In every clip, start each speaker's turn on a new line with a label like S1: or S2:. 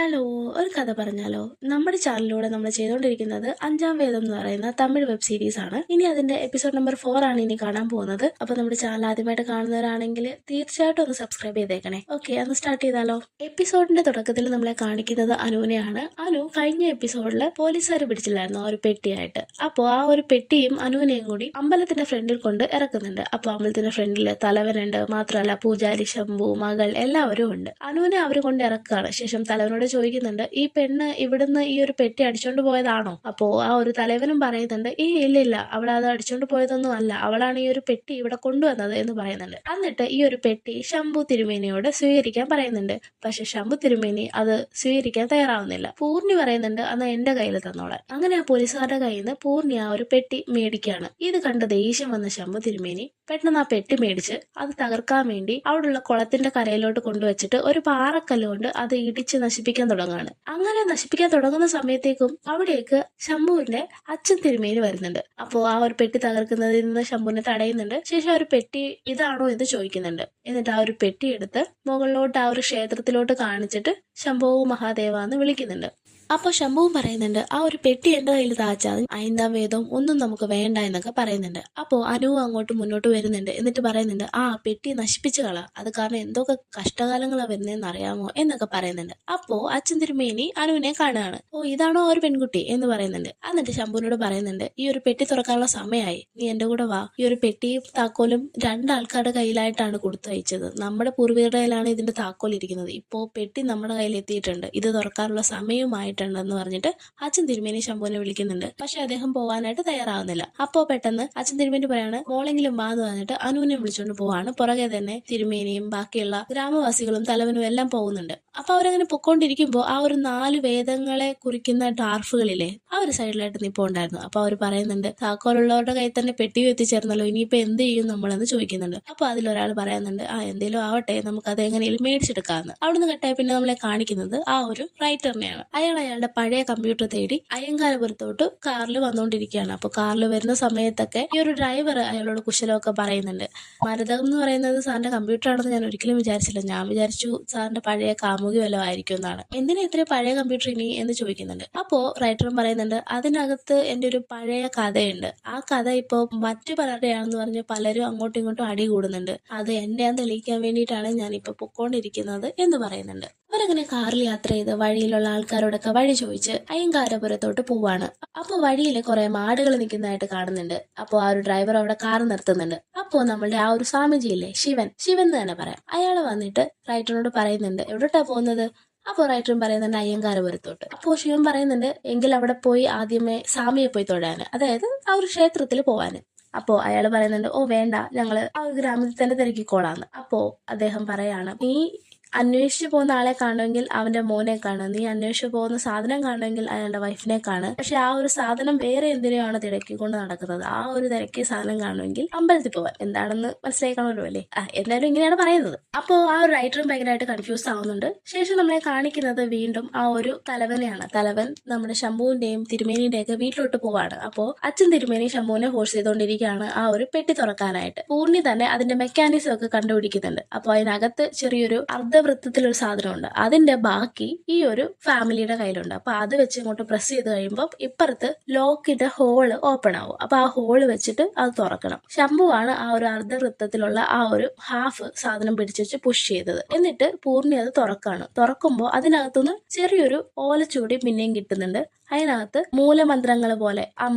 S1: Hello, ഒരു കഥ പറഞ്ഞാലോ? നമ്മുടെ ചാനലിലൂടെ നമ്മൾ ചെയ്തുകൊണ്ടിരിക്കുന്നത് അഞ്ചാം വേദം എന്ന് പറയുന്ന തമിഴ് വെബ് സീരീസ് ആണ്. ഇനി അതിന്റെ എപ്പിസോഡ് നമ്പർ 4 ആണ് ഇനി കാണാൻ പോകുന്നത്. അപ്പൊ നമ്മുടെ ചാനൽ ആദ്യമായിട്ട് കാണുന്നവരാണെങ്കിൽ തീർച്ചയായിട്ടും ഒന്ന് സബ്സ്ക്രൈബ് ചെയ്തേക്കണേ. ഓക്കെ, ഒന്ന് സ്റ്റാർട്ട് ചെയ്താലോ? എപ്പിസോഡിന്റെ തുടക്കത്തിൽ നമ്മളെ കാണിക്കുന്നത് അനുവിനെയാണ്. അനു കഴിഞ്ഞ എപ്പിസോഡിൽ പോലീസുകാർ പിടിച്ചില്ലായിരുന്നു ആ ഒരു പെട്ടിയായിട്ട്. അപ്പോൾ ആ ഒരു പെട്ടിയും അനുവിനെയും കൂടി അമ്പലത്തിന്റെ ഫ്രണ്ടിൽ കൊണ്ട് ഇറക്കുന്നുണ്ട്. അപ്പൊ അമ്പലത്തിന്റെ ഫ്രണ്ടിൽ തലവനുണ്ട്, മാത്രമല്ല പൂജാരി, ശംഭു, മകൾ എല്ലാവരും ഉണ്ട്. അനുവിനെ അവർ കൊണ്ട് ഇറക്കുകയാണ്. ശേഷം തലവനോട് ചോദിക്കുന്നുണ്ട്, ഈ പെണ്ണ് ഇവിടുന്ന് ഈ ഒരു പെട്ടി അടിച്ചോണ്ട് പോയതാണോ? അപ്പോ ആ ഒരു തലവനും പറയുന്നുണ്ട്, ഇല്ല അവൾ അത് അടിച്ചോണ്ട് പോയതൊന്നും അല്ല, അവളാണ് ഈ ഒരു പെട്ടി ഇവിടെ കൊണ്ടുവന്നത് എന്ന് പറയുന്നുണ്ട്. എന്നിട്ട് ഈ ഒരു പെട്ടി ശംഭു തിരുമേനിയോട് സ്വീകരിക്കാൻ പറയുന്നുണ്ട്. പക്ഷെ ശംഭു തിരുമേനി അത് സ്വീകരിക്കാൻ തയ്യാറാവുന്നില്ല. പൂർണ്ണി പറയുന്നുണ്ട്, അന്ന് എന്റെ കയ്യിൽ തന്നോളാൻ. അങ്ങനെ ആ പോലീസുകാരുടെ കയ്യിൽ നിന്ന് പൂർണ്ണി ആ ഒരു പെട്ടി മേടിക്കുകയാണ്. ഇത് കണ്ട് ദേഷ്യം വന്ന ശംഭു തിരുമേനി പെട്ടെന്ന് ആ പെട്ടി മേടിച്ച് അത് തകർക്കാൻ വേണ്ടി അവിടെയുള്ള കുളത്തിന്റെ കരയിലോട്ട് കൊണ്ടുവച്ചിട്ട് ഒരു പാറക്കല്ല് കൊണ്ട് അത് ഇടിച്ച് നശിപ്പിക്കാൻ തുടങ്ങുകയാണ്. അങ്ങനെ നശിപ്പിക്കാൻ തുടങ്ങുന്ന സമയത്തേക്കും അവിടേക്ക് ശംഭുവിന്റെ അച്ഛൻ തിരുമേനി വരുന്നുണ്ട്. അപ്പോ ആ ഒരു പെട്ടി തകർക്കുന്നതിൽ നിന്ന് ശംഭുവിനെ തടയുന്നുണ്ട്. ശേഷം ആ ഒരു പെട്ടി ഇതാണോ എന്ന് ചോദിക്കുന്നുണ്ട്. എന്നിട്ട് ആ ഒരു പെട്ടി എടുത്ത് മുകളിലോട്ട് ആ ഒരു ക്ഷേത്രത്തിലോട്ട് കാണിച്ചിട്ട് ശംഭു മഹാദേവ എന്ന് വിളിക്കുന്നുണ്ട്. അപ്പൊ ശംഭുവും പറയുന്നുണ്ട്, ആ ഒരു പെട്ടി എന്റെ കയ്യിൽ താച്ചാൽ ഐന്താം വേദവും ഒന്നും നമുക്ക് വേണ്ട എന്നൊക്കെ പറയുന്നുണ്ട്. അപ്പോ അനുവും അങ്ങോട്ട് മുന്നോട്ട് വരുന്നുണ്ട്. എന്നിട്ട് പറയുന്നുണ്ട്, ആ പെട്ടി നശിപ്പിച്ചു കള, അത് കാരണം എന്തൊക്കെ കഷ്ടകാലങ്ങളാ വരുന്നതെന്ന് അറിയാമോ എന്നൊക്കെ പറയുന്നുണ്ട്. അപ്പോ അച്ഛൻ തിരുമേനി അനുവിനെ കാണുകയാണ്. ഓ, ഇതാണോ ആ ഒരു പെൺകുട്ടി എന്ന് പറയുന്നുണ്ട്. എന്നിട്ട് ശംഭുവിനോട് പറയുന്നുണ്ട്, ഈ ഒരു പെട്ടി തുറക്കാനുള്ള സമയമായി, നീ എന്റെ കൂടെ വാ. ഈ ഒരു പെട്ടിയും താക്കോലും രണ്ടാൾക്കാരുടെ കയ്യിലായിട്ടാണ് കൊടുത്തയച്ചത്. നമ്മുടെ പൂർവികരുടെ കയ്യിലാണ് ഇതിന്റെ താക്കോൽ ഇരിക്കുന്നത്. ഇപ്പോ പെട്ടി നമ്മുടെ കയ്യിൽ എത്തിയിട്ടുണ്ട്, ഇത് തുറക്കാനുള്ള സമയമായിട്ട് എന്ന് പറഞ്ഞിട്ട് അച്ഛൻ തിരുമേനി ശംഭുവിനെ വിളിക്കുന്നുണ്ട്. പക്ഷെ അദ്ദേഹം പോകാനായിട്ട് തയ്യാറാവുന്നില്ല. അപ്പോ പെട്ടെന്ന് അച്ഛൻ തിരുമേനി പറയാണ്, മോളെങ്കിലും വാ എന്ന് പറഞ്ഞിട്ട് അനുവിനെ വിളിച്ചുകൊണ്ട് പോവാണ്. പുറകെ തന്നെ തിരുമേനിയും ബാക്കിയുള്ള ഗ്രാമവാസികളും തലവനും എല്ലാം പോകുന്നുണ്ട്. അപ്പൊ അവരങ്ങനെ പൊക്കോണ്ടിരിക്കുമ്പോൾ ആ ഒരു 4 വേദങ്ങളെ കുറിക്കുന്ന ഡാർഫുകളിലെ ആ ഒരു സൈഡിലായിട്ട് നിൽപ്പുണ്ടായിരുന്നു. അപ്പൊ അവർ പറയുന്നുണ്ട്, താക്കോലുള്ളവരുടെ കയ്യിൽ തന്നെ പെട്ടി എത്തിച്ചേർന്നല്ലോ, ഇനിയിപ്പോ എന്ത് ചെയ്യും നമ്മളെന്ന് ചോദിക്കുന്നുണ്ട്. അപ്പൊ അതിലൊരാൾ പറയുന്നുണ്ട്, എന്തേലും ആവട്ടെ, നമുക്ക് അത് എങ്ങനെയും മേടിച്ചെടുക്കാമെന്ന്. അവിടുന്ന് കെട്ടായി പിന്നെ നമ്മളെ കാണിക്കുന്നത് ആ ഒരു റൈറ്ററിനെയാണ്. അയാളുടെ പഴയ കമ്പ്യൂട്ടർ തേടി അയ്യങ്കാരപുരത്തോട്ട് കാറിൽ വന്നുകൊണ്ടിരിക്കുകയാണ്. അപ്പൊ കാറിൽ വരുന്ന സമയത്തൊക്കെ ഈ ഒരു ഡ്രൈവർ അയാളോട് കുശലമൊക്കെ പറയുന്നുണ്ട്. മരതകം എന്ന് പറയുന്നത് സാറിന്റെ കമ്പ്യൂട്ടർ ആണെന്ന് ഞാൻ ഒരിക്കലും വിചാരിച്ചില്ല, ഞാൻ വിചാരിച്ചു സാറിന്റെ പഴയ കാമുകി വല്ലതും ആയിരിക്കും എന്നാണ്. എന്തിനാ ഇത്രയും പഴയ കമ്പ്യൂട്ടർ ഇനി എന്ന് ചോദിക്കുന്നുണ്ട്. അപ്പോ റൈറ്ററും പറയുന്നുണ്ട്, അതിനകത്ത് എന്റെ ഒരു പഴയ കഥയുണ്ട്, ആ കഥ ഇപ്പൊ മറ്റു പലരുടെയാണെന്ന് പറഞ്ഞ് പലരും അങ്ങോട്ടും ഇങ്ങോട്ടും അടി കൂടുന്നുണ്ട്, അത് എന്നെയാന്ന് തെളിയിക്കാൻ വേണ്ടിയിട്ടാണ് ഞാൻ ഇപ്പൊ പൊക്കോണ്ടിരിക്കുന്നത് എന്ന് പറയുന്നുണ്ട്. അവരങ്ങനെ കാറിൽ യാത്ര ചെയ്ത് വഴിയിലുള്ള ആൾക്കാരോടൊക്കെ വഴി ചോദിച്ച് അയ്യങ്കാരപുരത്തോട്ട് പോവാണ്. അപ്പൊ വഴിയിൽ കുറെ മാടുകൾ നിൽക്കുന്നതായിട്ട് കാണുന്നുണ്ട്. അപ്പൊ ആ ഒരു ഡ്രൈവർ അവിടെ കാർ നിർത്തുന്നുണ്ട്. അപ്പോ നമ്മളുടെ ആ ഒരു സ്വാമിജിയില്ലേ, ശിവൻ എന്ന് തന്നെ പറയാം, അയാൾ വന്നിട്ട് റൈറ്ററിനോട് പറയുന്നുണ്ട്, എവിടോട്ടാ പോകുന്നത്? അപ്പോൾ റൈറ്ററും പറയുന്നുണ്ട്, അയ്യങ്കാരപുരത്തോട്ട്. അപ്പോൾ ശിവൻ പറയുന്നുണ്ട്, എങ്കിൽ അവിടെ പോയി ആദ്യമേ സ്വാമിയെ പോയി തൊഴാന്, അതായത് ആ ഒരു ക്ഷേത്രത്തിൽ പോവാന്. അപ്പോ അയാൾ പറയുന്നുണ്ട്, ഓ വേണ്ട, ഞങ്ങള് ആ ഒരു ഗ്രാമത്തിൽ തന്നെ തിരക്കിക്കോളാന്ന്. അപ്പോ അദ്ദേഹം പറയാണ്, നീ അന്വേഷിച്ചു പോകുന്ന ആളെ കാണുമെങ്കിൽ അവന്റെ മോനെ കാണും, നീ അന്വേഷിച്ചു പോകുന്ന സാധനം കാണുമെങ്കിൽ അയാളുടെ വൈഫിനെ കാണും. പക്ഷെ ആ ഒരു സാധനം വേറെ എന്തിനെയാണ് തിരക്കിക്കൊണ്ട് നടക്കുന്നത്, ആ ഒരു തിരക്കിയ സാധനം കാണുമെങ്കിൽ അമ്പലത്തിൽ പോവാൻ. എന്താണെന്ന് മനസ്സിലാക്കണമല്ലോ അല്ലേ? എന്തായാലും ഇങ്ങനെയാണ് പറയുന്നത്. അപ്പോൾ ആ ഒരു റൈറ്ററും ഭയങ്കരമായിട്ട് കൺഫ്യൂസ് ആവുന്നുണ്ട്. ശേഷം നമ്മളെ കാണിക്കുന്നത് വീണ്ടും ആ ഒരു തലവനെയാണ്. തലവൻ നമ്മുടെ ശംഭുവിന്റെയും തിരുമേനിയുടെയും ഒക്കെ വീട്ടിലോട്ട് പോവാണ്. അപ്പോൾ അച്ഛൻ തിരുമേനി ശംഭുവിനെ ഫോഴ്സ് ചെയ്തുകൊണ്ടിരിക്കുകയാണ് ആ ഒരു പെട്ടി തുറക്കാനായിട്ട്. പൂർണ്ണി തന്നെ അതിന്റെ മെക്കാനിസം ഒക്കെ കണ്ടുപിടിക്കുന്നുണ്ട്. അപ്പോൾ അതിനകത്ത് ചെറിയൊരു വൃത്തത്തിലൊരു സാധനമുണ്ട്, അതിന്റെ ബാക്കി ഈ ഒരു ഫാമിലിയുടെ കയ്യിലുണ്ട്. അപ്പൊ അത് വെച്ച് ഇങ്ങോട്ട് പ്രസ് ചെയ്ത് കഴിയുമ്പോൾ ഇപ്പുറത്ത് ലോക്കിന്റെ ഹോള് ഓപ്പൺ ആവും. അപ്പൊ ആ ഹോള് വെച്ചിട്ട് അത് തുറക്കണം. ശംഭുവാണ് ആ ഒരു അർദ്ധവൃത്തത്തിലുള്ള ആ ഒരു ഹാഫ് സാധനം പിടിച്ചു പുഷ് ചെയ്തത്. എന്നിട്ട് പൂർണ്ണി അത് തുറക്കുമ്പോൾ അതിനകത്തുനിന്ന് ചെറിയൊരു ഓലച്ചൂടി പിന്നെയും കിട്ടുന്നുണ്ട്. അതിനകത്ത് മൂലമന്ത്രങ്ങൾ പോലെ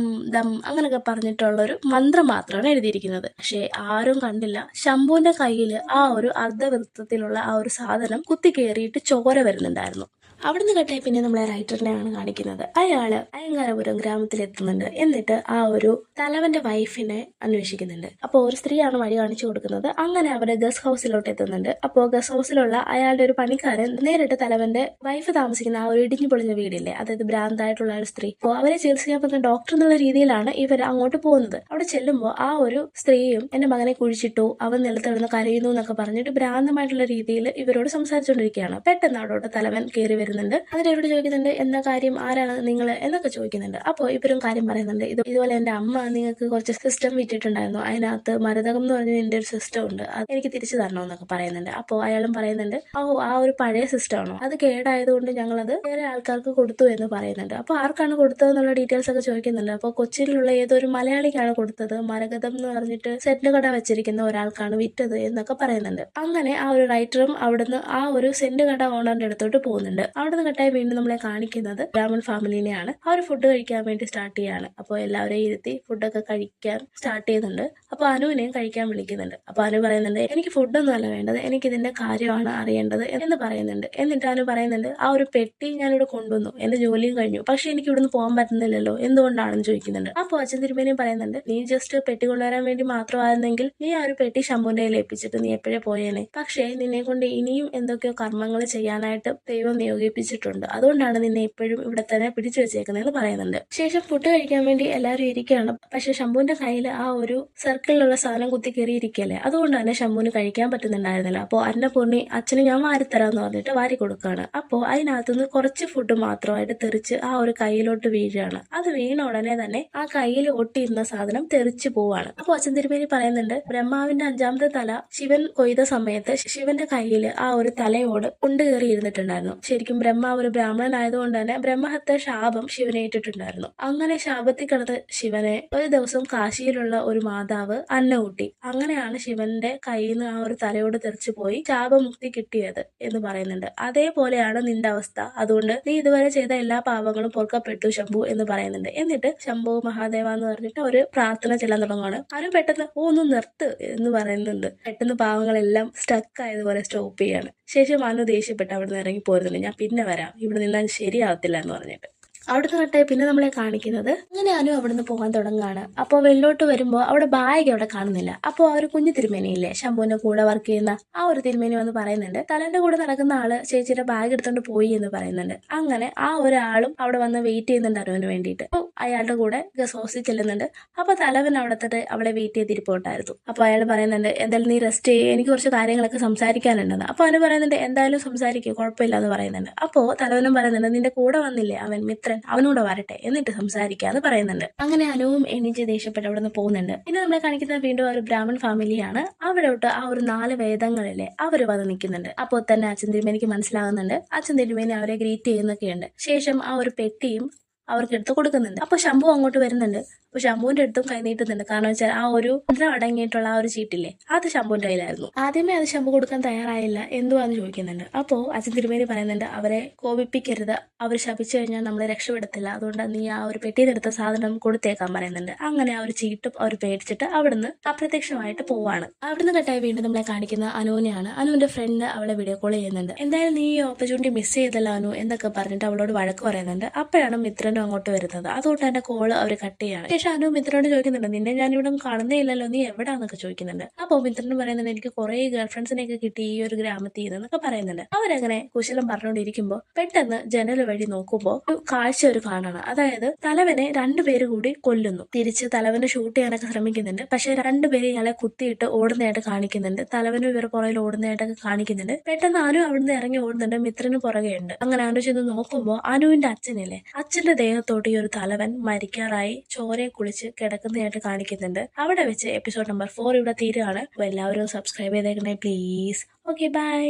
S1: ദം അങ്ങനെയൊക്കെ പറഞ്ഞിട്ടുള്ള ഒരു മന്ത്രം മാത്രമാണ് എഴുതിയിരിക്കുന്നത്. പക്ഷെ ആരും കണ്ടില്ല, ശംഭുവിന്റെ കയ്യിൽ ആ ഒരു അർദ്ധവൃത്തത്തിലുള്ള ആ ഒരു സാധനം കുത്തി കയറിയിട്ട് ചോര വരുന്നുണ്ടായിരുന്നു. അവിടുന്ന് കെട്ടായി പിന്നെ നമ്മളെ റൈറ്ററിനെയാണ് കാണിക്കുന്നത്. അയാള് അയ്യങ്കാരപുരം ഗ്രാമത്തിലെത്തുന്നുണ്ട്. എന്നിട്ട് ആ ഒരു തലവന്റെ വൈഫിനെ അന്വേഷിക്കുന്നുണ്ട്. അപ്പോൾ ഒരു സ്ത്രീയാണ് വഴി കാണിച്ചു കൊടുക്കുന്നത്. അങ്ങനെ അവര് ഗസ്റ്റ് ഹൗസിലോട്ട് എത്തുന്നുണ്ട്. അപ്പോൾ ഗസ്റ്റ് ഹൗസിലുള്ള അയാളുടെ ഒരു പണിക്കാരൻ നേരിട്ട് തലവന്റെ വൈഫ് താമസിക്കുന്ന ആ ഒരു ഇടിഞ്ഞു പൊളിഞ്ഞ വീടില്ലേ, അതായത് ഭ്രാന്തായിട്ടുള്ള ഒരു സ്ത്രീ, അപ്പോൾ അവരെ ചികിത്സിക്കാൻ പറ്റുന്ന ഡോക്ടർ എന്നുള്ള രീതിയിലാണ് ഇവർ അങ്ങോട്ട് പോകുന്നത്. അവിടെ ചെല്ലുമ്പോൾ ആ ഒരു സ്ത്രീയും എന്റെ മകനെ കുഴിച്ചിട്ടു, അവൻ നിലത്തിടുന്ന് കരയുന്നു എന്നൊക്കെ പറഞ്ഞിട്ട് ഭ്രാന്തമായിട്ടുള്ള രീതിയിൽ ഇവരോട് സംസാരിച്ചുകൊണ്ടിരിക്കുകയാണ്. പെട്ടെന്ന് അവിടോട്ട് തലവൻ കയറി വരുന്നുണ്ട്. എന്നിട്ട് ഇവരോട് ചോദിക്കുന്നുണ്ട് എന്താ കാര്യം, ആരാണ് നിങ്ങൾ എന്നൊക്കെ ചോദിക്കുന്നുണ്ട്. അപ്പോൾ ഇവരും കാര്യം പറയുന്നുണ്ട്. ഇതുപോലെ എൻ്റെ അമ്മ നിങ്ങൾക്ക് കുറച്ച് സിസ്റ്റം വിറ്റിട്ടുണ്ടായിരുന്നു, അതിനകത്ത് മരതകം എന്ന് പറഞ്ഞ എൻ്റെ ഒരു സിസ്റ്റം ഉണ്ട്, അത് എനിക്ക് തിരിച്ചു തരണമെന്നൊക്കെ പറയുന്നുണ്ട്. അപ്പോൾ അയാളും പറയുന്നുണ്ട് ആ ഒരു പഴയ സിസ്റ്റം ആണോ, അത് കേടായതുകൊണ്ട് ഞങ്ങളത് വേറെ ആൾക്കാർക്ക് കൊടുത്തു എന്ന് പറയുന്നുണ്ട്. അപ്പോൾ ആർക്കാണ് കൊടുത്തതെന്നുള്ള ഡീറ്റെയിൽസ് ഒക്കെ ചോദിക്കുന്നുണ്ട്. അപ്പോൾ കൊച്ചിയിലുള്ള ഏതൊരു മലയാളിക്കാണ് കൊടുത്തത്, മരകതം എന്ന് പറഞ്ഞിട്ട് സെന്റ് കട വെച്ചിരിക്കുന്ന ഒരാൾക്കാണ് വിറ്റത് എന്നൊക്കെ പറയുന്നുണ്ട്. അങ്ങനെ ആ ഒരു റൈറ്ററും അവിടുന്ന് ആ ഒരു സെന്റ് കട ഓണറിന്റെ അടുത്തോട്ട് പോകുന്നുണ്ട്. അവിടുന്ന് കട്ടായി വീണ്ടും നമ്മളെ കാണിക്കുന്നത് ബ്രാഹ്മൺ ഫാമിലിനെയാണ്. അവർ ഫുഡ് കഴിക്കാൻ വേണ്ടി സ്റ്റാർട്ട് ചെയ്യാണ്. അപ്പോൾ എല്ലാവരെയും ഇരുത്തി ഫുഡൊക്കെ കഴിക്കാൻ സ്റ്റാർട്ട് ചെയ്യുന്നുണ്ട്. അപ്പോൾ അനുവിനെയും കഴിക്കാൻ വിളിക്കുന്നുണ്ട്. അപ്പോൾ അനു പറയുന്നുണ്ട് എനിക്ക് ഫുഡൊന്നും അല്ല വേണ്ടത്, എനിക്ക് ഇതിന്റെ കാര്യമാണ് അറിയേണ്ടത് എന്ന് പറയുന്നുണ്ട്. എന്നിട്ട് അനു പറയുന്നുണ്ട് ആ ഒരു പെട്ടി ഞാനിവിടെ കൊണ്ടുവന്നു, എന്റെ ജോലിയും കഴിഞ്ഞു, പക്ഷെ എനിക്ക് ഇവിടുന്ന് പോകാൻ പറ്റുന്നില്ലല്ലോ, എന്തുകൊണ്ടാണെന്ന് ചോദിക്കുന്നുണ്ട്. അപ്പോൾ അച്ഛൻ തിരുമേനിയും പറയുന്നുണ്ട് നീ ജസ്റ്റ് പെട്ടി കൊണ്ടുവരാൻ വേണ്ടി മാത്രമായിരുന്നെങ്കിൽ നീ ആ ഒരു പെട്ടി ശംഭുവിന്റെ കയ്യിൽ ഏൽപ്പിച്ചിട്ട് നീ എപ്പോഴേ പോയേനെ. പക്ഷേ നിന്നെ കൊണ്ട് ഇനിയും എന്തൊക്കെയോ കർമ്മങ്ങൾ ചെയ്യാനായിട്ട് ദൈവം നിയോഗിപ്പിച്ചിട്ടുണ്ട്, അതുകൊണ്ടാണ് നിന്നെ ഇപ്പോഴും ഇവിടെ തന്നെ പിടിച്ചു വെച്ചേക്കുന്നതെന്ന് പറയുന്നുണ്ട്. ശേഷം ഫുഡ് കഴിക്കാൻ വേണ്ടി എല്ലാവരും ഇരിക്കുകയാണ്. പക്ഷെ ശംഭുവിന്റെ കയ്യിൽ ആ ഒരു സർക്കിളിലുള്ള സാധനം കുത്തി കയറിയിരിക്കല്ലേ, അതുകൊണ്ട് തന്നെ ശംഭുവിന് കഴിക്കാൻ പറ്റുന്നുണ്ടായിരുന്നില്ല. അപ്പോൾ അന്നപൂർണി അച്ഛന് ഞാൻ വാരിത്തരാന്ന് പറഞ്ഞിട്ട് വാരി കൊടുക്കുകയാണ്. അപ്പോൾ അതിനകത്തുനിന്ന് കുറച്ച് ഫുഡ് മാത്രമായിട്ട് തെറിച്ച് ആ ഒരു കയ്യിലോട്ട് വീഴുകയാണ്. അത് വീണ ഉടനെ തന്നെ ആ കയ്യിൽ ഒട്ടിയിരുന്ന സാധനം തെറിച്ചു പോവാണ്. അപ്പോൾ അച്ഛൻ തിരുമേനി പറയുന്നുണ്ട് ബ്രഹ്മാവിന്റെ 5ാമത്തെ തല ശിവൻ കൊയ്ത സമയത്ത് ശിവന്റെ കയ്യിൽ ആ ഒരു തലയോട് കൊണ്ടുകയറി ഇരുന്നിട്ടുണ്ടായിരുന്നു. ശരിക്കും ബ്രഹ്മാവ് ഒരു ബ്രാഹ്മണനായതുകൊണ്ട് തന്നെ ബ്രഹ്മഹത്യ ശാപം ശിവനെ ഇട്ടിട്ടുണ്ടായിരുന്നു. അങ്ങനെ ശാപത്തിൽ കിടന്ന ശിവനെ ഒരു ദിവസം കാശിയിലുള്ള ഒരു മാതാവ് അന്നകൂട്ടി. അങ്ങനെയാണ് ശിവന്റെ കയ്യിൽ നിന്ന് ആ ഒരു തലയോട് തെറിച്ചു പോയി ശാപമുക്തി കിട്ടിയത് എന്ന് പറയുന്നുണ്ട്. അതേപോലെയാണ് നിന്റെ അവസ്ഥ, അതുകൊണ്ട് നീ ഇതുവരെ ചെയ്ത എല്ലാ പാപങ്ങളും പൊറുക്കപ്പെട്ടു ശംഭു എന്ന് പറയുന്നുണ്ട്. എന്നിട്ട് ശംഭു മഹാദേവ എന്ന് പറഞ്ഞിട്ട് ഒരു പ്രാർത്ഥന ചെല്ലാൻ തുടങ്ങുകയാണ്. ആരും പെട്ടെന്ന് ഒന്ന് നിർത്ത് എന്ന് പറയുന്നുണ്ട്. പെട്ടെന്ന് പാവങ്ങളെല്ലാം സ്റ്റക്ക് ആയതുപോലെ സ്റ്റോപ്പ് ചെയ്യാണ്. ശേഷം അനു ദേഷ്യപ്പെട്ട് അവിടെ നിന്ന് ഇറങ്ങി പോരുന്നുണ്ട്. ഞാൻ പിന്നെ വരാം, ഇവിടെ നിന്നാൽ ശരിയാവത്തില്ല എന്ന് പറഞ്ഞിട്ട്. അവിടുന്ന് കട്ടെ പിന്നെ നമ്മളെ കാണിക്കുന്നത് അങ്ങനെ അനു അവിടുന്ന് പോകാൻ തുടങ്ങുകയാണ്. അപ്പോൾ വെള്ളോട്ട് വരുമ്പോൾ അവിടെ ബാഗ് അവിടെ കാണുന്നില്ല. അപ്പോൾ ആ ഒരു കുഞ്ഞു തിരുമേനിയില്ലേ ശംഭുവിന്റെ കൂടെ വർക്ക് ചെയ്യുന്ന ആ ഒരു തിരുമേനി വന്ന് പറയുന്നുണ്ട് തലന്റെ കൂടെ നടക്കുന്ന ആള് ചേച്ചിയുടെ ബാഗ് എടുത്തോണ്ട് പോയി എന്ന് പറയുന്നുണ്ട്. അങ്ങനെ ആ ഒരാളും അവിടെ വന്ന് വെയിറ്റ് ചെയ്യുന്നുണ്ട് അനുവിന് വേണ്ടിയിട്ട്. അപ്പോൾ അയാളുടെ കൂടെ ഗസ്റ്റ് ഹൗസിൽ ചെല്ലുന്നുണ്ട്. അപ്പോൾ തലവൻ അവിടത്തെ അവളെ വെയിറ്റ് ചെയ്തിരിപ്പുണ്ടായിരുന്നു. അപ്പോൾ അയാൾ പറയുന്നുണ്ട് എന്തായാലും നീ റെസ്റ്റ് ചെയ്യ്, എനിക്ക് കുറച്ച് കാര്യങ്ങളൊക്കെ സംസാരിക്കാനുണ്ടെന്ന്. അപ്പോൾ അനു പറയുന്നുണ്ട് എന്തായാലും സംസാരിക്കുക, കുഴപ്പമില്ല എന്ന് പറയുന്നുണ്ട്. അപ്പോൾ തലവനും പറയുന്നുണ്ട് നിന്റെ കൂടെ വന്നില്ലേ അവൻ മിത്രൻ, അവനോട് വരട്ടെ എന്നിട്ട് സംസാരിക്കാന്ന് പറയുന്നുണ്ട്. അങ്ങനെ അനുവും എണീച്ച് ദേഷ്യപ്പെട്ട് അവിടെ നിന്ന് പോകുന്നുണ്ട്. പിന്നെ നമ്മളെ കാണിക്കുന്നത് വീണ്ടും ഒരു ബ്രാഹ്മൺ ഫാമിലിയാണ്. അവിടോട്ട് ആ ഒരു 4 വേദങ്ങളിലെ അവർ വന്ന് നിൽക്കുന്നുണ്ട്. അപ്പോൾ തന്നെ അച്ഛൻ തിരുമേനിക്ക് മനസ്സിലാകുന്നുണ്ട്. അച്ഛൻ തിരുമേനി അവരെ ഗ്രീറ്റ് ചെയ്യുന്നൊക്കെയുണ്ട്. ശേഷം ആ ഒരു പെട്ടിയും അവർക്ക് എടുത്ത് കൊടുക്കുന്നുണ്ട്. അപ്പോൾ ശംഭു അങ്ങോട്ട് വരുന്നുണ്ട്. അപ്പോൾ ശംഭുവിന്റെ അടുത്തും കൈ നീട്ടുന്നുണ്ട്. കാരണം വെച്ചാൽ ആ ഒരു മന്ത്രം അടങ്ങിയിട്ടുള്ള ആ ഒരു ചീട്ടില്ലേ അത് ശംഭുവിന്റെ കയ്യിലായിരുന്നു. ആദ്യമേ അത് ശംഭു കൊടുക്കാൻ തയ്യാറായില്ല, എന്തുവാന്ന് ചോദിക്കുന്നുണ്ട്. അപ്പോൾ അച്ഛൻ തിരുമേനി പറയുന്നുണ്ട് അവരെ കോപിപ്പിക്കരുത്, അവർ ശപിച്ചു കഴിഞ്ഞാൽ നമ്മളെ രക്ഷപ്പെടത്തില്ല, അതുകൊണ്ട് നീ ആ ഒരു പെട്ടിയിലെടുത്ത സാധനം കൊടുത്തേക്കാൻ പറയുന്നുണ്ട്. അങ്ങനെ ആ ഒരു ചീട്ടും അവർ പേടിച്ചിട്ട് അവിടുന്ന് അപ്രത്യക്ഷമായിട്ട് പോവാണ്. അവിടുന്ന് കട്ടായി വീണ്ടും നമ്മളെ കാണിക്കുന്ന അനുവിനെയാണ്. അനുവിന്റെ ഫ്രണ്ട് അവളെ വീഡിയോ കോൾ ചെയ്യുന്നുണ്ട്. എന്തായാലും നീ ഈ ഓപ്പർച്യൂണിറ്റി മിസ് ചെയ്തല്ലോ അനു എന്നൊക്കെ പറഞ്ഞിട്ട് അവളോട് വഴക്ക് പറയുന്നുണ്ട്. അപ്പോഴാണ് മിത്രനും അങ്ങോട്ട് വരുന്നത്. അതുകൊണ്ട് തന്നെ കോള് അവർ കട്ട് ചെയ്യാണ്. ശേഷം അനു മിത്രനോട് ചോദിക്കുന്നുണ്ട് നിന്നെ ഞാനിവിടെ കാണുന്നേ ഇല്ലല്ലോ, നീ എവിടാന്നൊക്കെ ചോദിക്കുന്നുണ്ട്. അപ്പോൾ മിത്രന് പറയുന്നുണ്ട് എനിക്ക് കുറെ ഗേൾ ഫ്രണ്ട്സിനെയൊക്കെ കിട്ടി ഈ ഒരു ഗ്രാമത്തിൽ എന്നൊക്കെ പറയുന്നുണ്ട്. അവരങ്ങനെ കുശലം പറഞ്ഞുകൊണ്ടിരിക്കുമ്പോൾ പെട്ടെന്ന് ജനൽ വഴി നോക്കുമ്പോൾ ഒരു കാഴ്ച ഒരു കാണണം. അതായത് തലവനെ 2 പേര് കൂടി കൊല്ലുന്നു. തിരിച്ച് തലവനെ ഷൂട്ട് ചെയ്യാനൊക്കെ ശ്രമിക്കുന്നുണ്ട്. പക്ഷെ 2 പേര് ഇയാളെ കുത്തിയിട്ട് ഓടുന്നതായിട്ട് കാണിക്കുന്നുണ്ട്. തലവനും ഇവർ പുറകിൽ ഓടുന്നതായിട്ടൊക്കെ കാണിക്കുന്നുണ്ട്. പെട്ടെന്ന് അനു അവിടുന്ന് ഇറങ്ങി ഓടുന്നുണ്ട്. മിത്രന് പുറകെയുണ്ട്. അങ്ങനെ അനു ചെന്ന് നോക്കുമ്പോൾ അനുവിന്റെ അച്ഛനില്ലേ, അച്ഛന്റെ ദേഹത്തോട്ട് ഈ ഒരു തലവൻ മരിക്കാറായി ചോരയെ കുളിച്ച് കിടക്കുന്നതായിട്ട് കാണിക്കുന്നുണ്ട്. അവിടെ വെച്ച് എപ്പിസോഡ് നമ്പർ 4 ഇവിടെ തീരുകയാണ്. അപ്പോൾ എല്ലാവരും സബ്സ്ക്രൈബ് ചെയ്തേക്കണേ പ്ലീസ്. Okay bye.